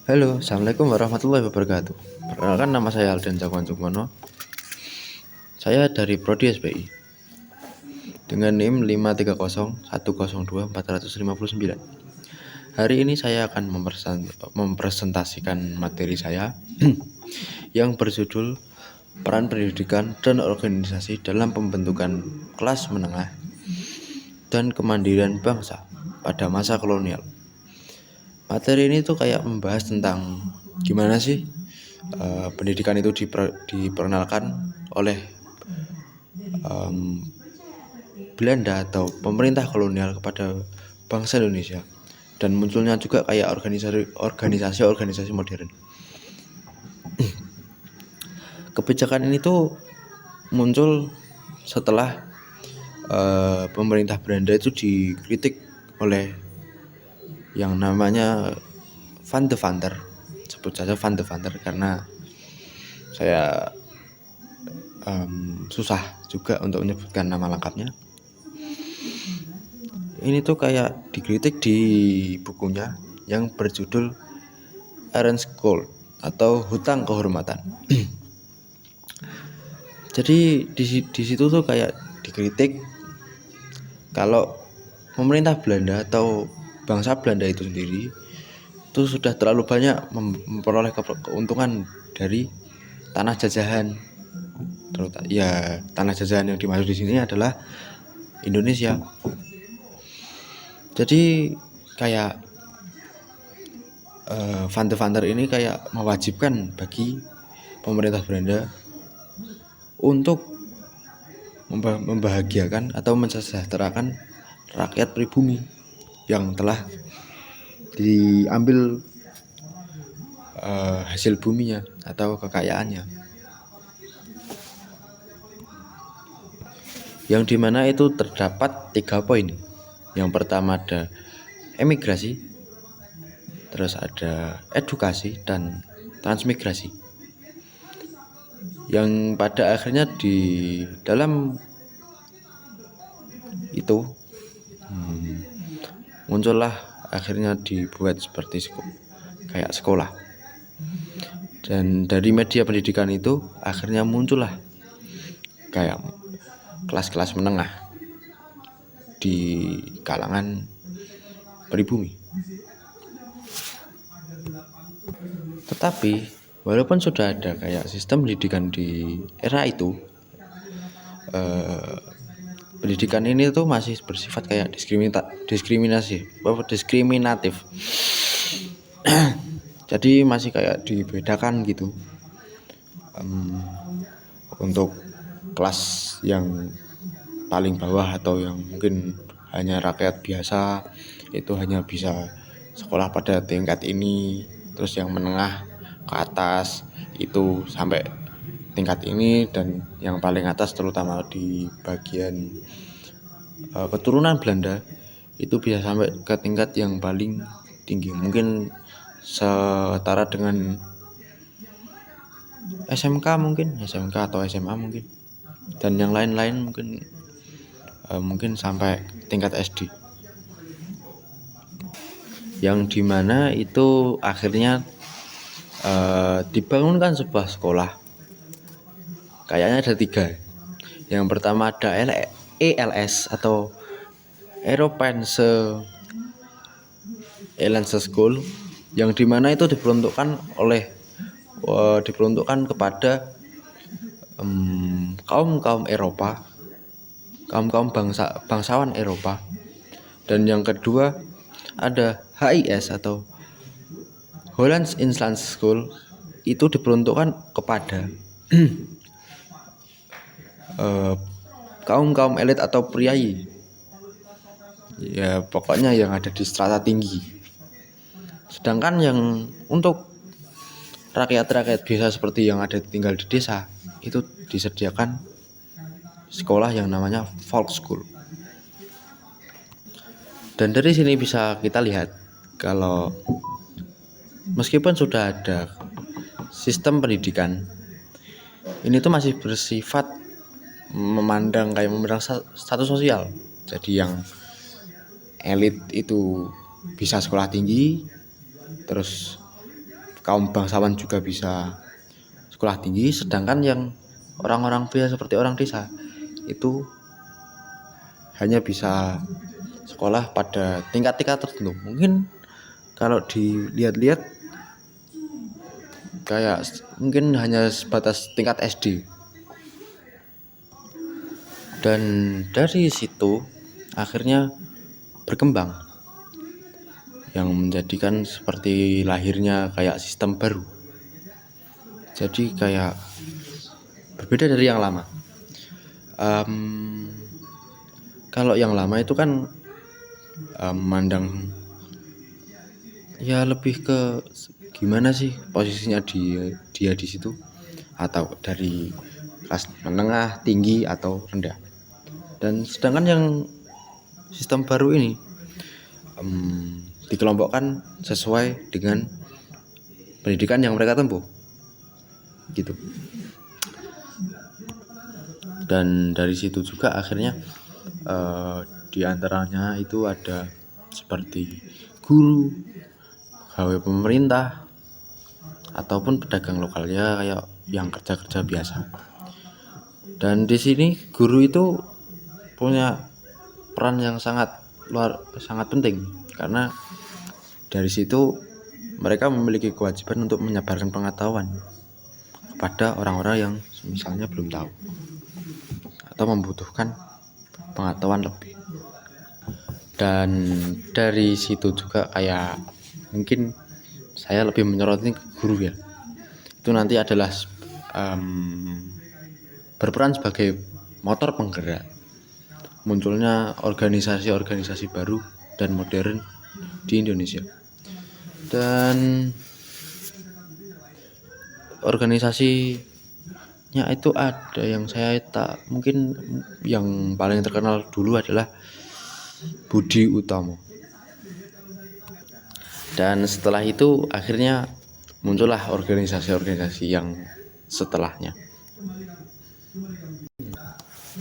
Halo, Assalamualaikum warahmatullahi wabarakatuh. Perkenalkan, nama saya Alden Cakwan Sukmono. Saya dari Prodi SPI dengan NIM 530102459. Hari ini saya akan mempresentasikan materi saya yang berjudul Peran Pendidikan dan Organisasi dalam Pembentukan Kelas Menengah dan Kemandirian Bangsa pada Masa Kolonial. Materi ini tuh kayak membahas tentang gimana sih pendidikan itu diperkenalkan oleh Belanda atau pemerintah kolonial kepada bangsa Indonesia, dan munculnya juga kayak organisasi modern. Kebijakan ini tuh muncul setelah pemerintah Belanda itu dikritik oleh yang namanya Van de Vander, sebut saja Van de Vander karena saya susah juga untuk menyebutkan nama lengkapnya. Ini tuh kayak dikritik di bukunya yang berjudul Errand Gold atau Hutang Kehormatan. Jadi di situ tuh kayak dikritik kalau pemerintah Belanda atau bangsa Belanda itu sendiri itu sudah terlalu banyak memperoleh keuntungan dari tanah jajahan. Ya, tanah jajahan yang dimaksud di sini adalah Indonesia. Jadi kayak Van de Vander ini kayak mewajibkan bagi pemerintah Belanda untuk membahagiakan atau mensejahterakan rakyat pribumi yang telah diambil hasil buminya atau kekayaannya, yang dimana itu terdapat 3 poin. Yang pertama ada emigrasi, terus ada edukasi dan transmigrasi, yang pada akhirnya di dalam itu muncullah akhirnya dibuat seperti kayak sekolah, dan dari media pendidikan itu akhirnya muncullah kayak kelas-kelas menengah di kalangan pribumi. Tetapi walaupun sudah ada kayak sistem pendidikan di era itu, pendidikan ini tuh masih bersifat kayak diskriminatif. Jadi masih kayak dibedakan gitu. Untuk kelas yang paling bawah atau yang mungkin hanya rakyat biasa itu hanya bisa sekolah pada tingkat ini, terus yang menengah ke atas itu sampai tingkat ini, dan yang paling atas terutama di bagian keturunan Belanda itu bisa sampai ke tingkat yang paling tinggi, mungkin setara dengan SMK atau SMA mungkin, dan yang lain-lain mungkin sampai tingkat SD, yang dimana itu akhirnya dibangunkan sebuah sekolah. Kayaknya ada 3. Yang pertama ada ELS atau Europeanse Elense School, yang dimana itu diperuntukkan kepada kaum Eropa, kaum bangsawan Eropa. Dan yang kedua ada HIS atau Hollands Inland School, itu diperuntukkan kepada kaum elit atau priai, ya pokoknya yang ada di strata tinggi. Sedangkan yang untuk rakyat biasa seperti yang tinggal di desa itu disediakan sekolah yang namanya folk school. Dan dari sini bisa kita lihat kalau meskipun sudah ada sistem pendidikan, ini tuh masih bersifat memandang status sosial. Jadi yang elit itu bisa sekolah tinggi, terus kaum bangsawan juga bisa sekolah tinggi, sedangkan yang orang-orang biasa seperti orang desa itu hanya bisa sekolah pada tingkat-tingkat tertentu. Mungkin kalau dilihat-lihat kayak mungkin hanya sebatas tingkat SD. Dan dari situ akhirnya berkembang yang menjadikan seperti lahirnya kayak sistem baru. Jadi kayak berbeda dari yang lama. Kalau yang lama itu kan memandang ya lebih ke gimana sih posisinya dia di situ, atau dari kelas menengah, tinggi atau rendah. Dan sedangkan yang sistem baru ini dikelompokkan sesuai dengan pendidikan yang mereka tempuh gitu. Dan dari situ juga akhirnya di antaranya itu ada seperti guru, pegawai pemerintah, ataupun pedagang lokal ya, kayak yang kerja-kerja biasa. Dan di sini guru itu punya peran yang sangat penting, karena dari situ mereka memiliki kewajiban untuk menyebarkan pengetahuan kepada orang-orang yang misalnya belum tahu atau membutuhkan pengetahuan lebih. Dan dari situ juga kayak mungkin saya lebih menyoroti ke guru ya, itu nanti adalah berperan sebagai motor penggerak munculnya organisasi-organisasi baru dan modern di Indonesia. Dan organisasinya itu ada yang saya mungkin yang paling terkenal dulu adalah Budi Utomo. Dan setelah itu akhirnya muncullah organisasi-organisasi yang setelahnya.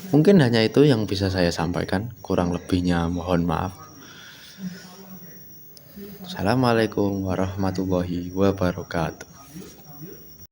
Mungkin hanya itu yang bisa saya sampaikan, kurang lebihnya mohon maaf. Assalamualaikum warahmatullahi wabarakatuh.